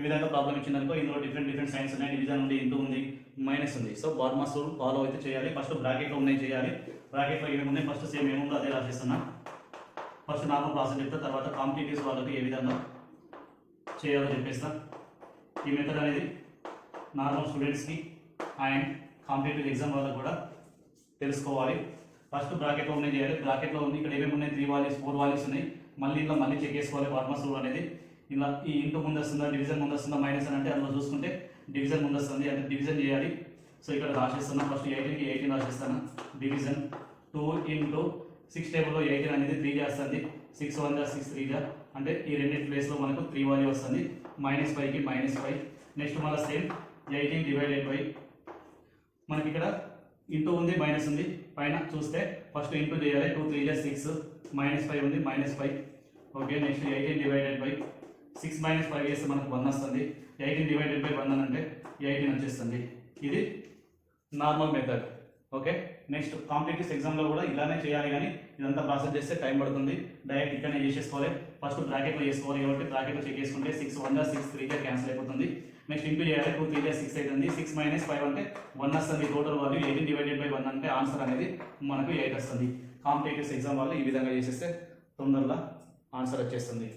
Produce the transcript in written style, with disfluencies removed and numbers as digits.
ఈ విధంగా ప్రాబ్లం ఇచ్చిందనుకో ఇందులో డిఫరెంట్ సైన్స్ ఉన్నాయి, డివిజన్ ఉంది, ఇంటూ ఉంది, మైనస్ ఉంది. సో బార్మాస్ రూల్ ఫాలో అయితే చేయాలి. ఫస్ట్ బ్రాకెట్లో ఉన్నాయి చేయాలి. బ్రాకెట్లో ఏమేమి ఉన్నాయి ఫస్ట్ సేమ్ ఏముందో అదే రాసేస్తున్నా. ఫస్ట్ నార్మల్ ప్రాసెస్ చెప్తా, తర్వాత కాంపిటేటివ్స్ వాళ్ళకి ఏ విధంగా చేయాలో చెప్పేస్తా. ఈ మెథడ్ అనేది నార్మల్ స్టూడెంట్స్కి అండ్ కాంపిటేటివ్ ఎగ్జామ్ వాళ్ళకి కూడా తెలుసుకోవాలి. ఫస్ట్ బ్రాకెట్లో ఉన్నాయి చేయాలి. బ్రాకెట్లో ఉంది ఇక్కడ ఏమేమి ఉన్నాయి 3 వాల్యూస్ 4 వాల్యూస్ ఉన్నాయి. ఇలా మళ్ళీ చెక్ చేసుకోవాలి బార్మాస్ రూల్ అనేది. ఇలా ఈ ఇంటూ ముందు వస్తుందా, డివిజన్ ముందు వస్తుందా, మైనస్ అని అంటే అందులో చూసుకుంటే డివిజన్ ముందు వస్తుంది అంటే డివిజన్ చేయాలి. సో ఇక్కడ రాసేస్తున్నా. ఫస్ట్ 18కి 18 రాసేస్తాను. డివిజన్ 2 into 6 టేబుల్లో 18 అనేది 3 చేస్తుంది. 6 1 = 6 3 అంటే ఈ రెండింటి ప్లేస్లో మనకు 3 వాల్యూ వస్తుంది. -5కి -5. నెక్స్ట్ మళ్ళీ సేమ్ 18 డివైడెడ్ బై మనకి ఇక్కడ ఇంటూ ఉంది మైనస్ ఉంది. పైన చూస్తే ఫస్ట్ ఇంటూ చేయాలి. 2 3 = 6, -5 ఉంది -5. ఓకే నెక్స్ట్ 18 డివైడెడ్ బై 6 - 5 చేస్తే మనకు 1 వస్తుంది. 18 డివైడెడ్ బై 1 అని అంటే 18 వచ్చేస్తుంది. ఇది normal method. Okay next competitive ఎగ్జామ్లో కూడా ఇలానే చేయాలి, కానీ ఇదంతా ప్రాసెస్ చేస్తే టైం పడుతుంది. డైరెక్ట్ ఇక్కడనే చేసేసుకోవాలి. ఫస్ట్ బ్రాకెట్లో చేసుకోవాలి కాబట్టి బ్రాకెట్లో చెక్ చేసుకుంటే 6 1 = 6 3 క్యాన్సిల్ అయిపోతుంది. నెక్స్ట్ ఇంటూ చేయాలి. 2 3 = 6 అవుతుంది. 6 - 5 అంటే 1 వస్తుంది. టోటల్ వాల్యూ 18 డివైడెడ్ బై 1 అంటే ఆన్సర్ అనేది మనకు 8 వస్తుంది. కాంపిటేటివ్ ఎగ్జామ్ వాళ్ళు ఈ విధంగా చేసేస్తే తొందరగా ఆన్సర్ వచ్చేస్తుంది.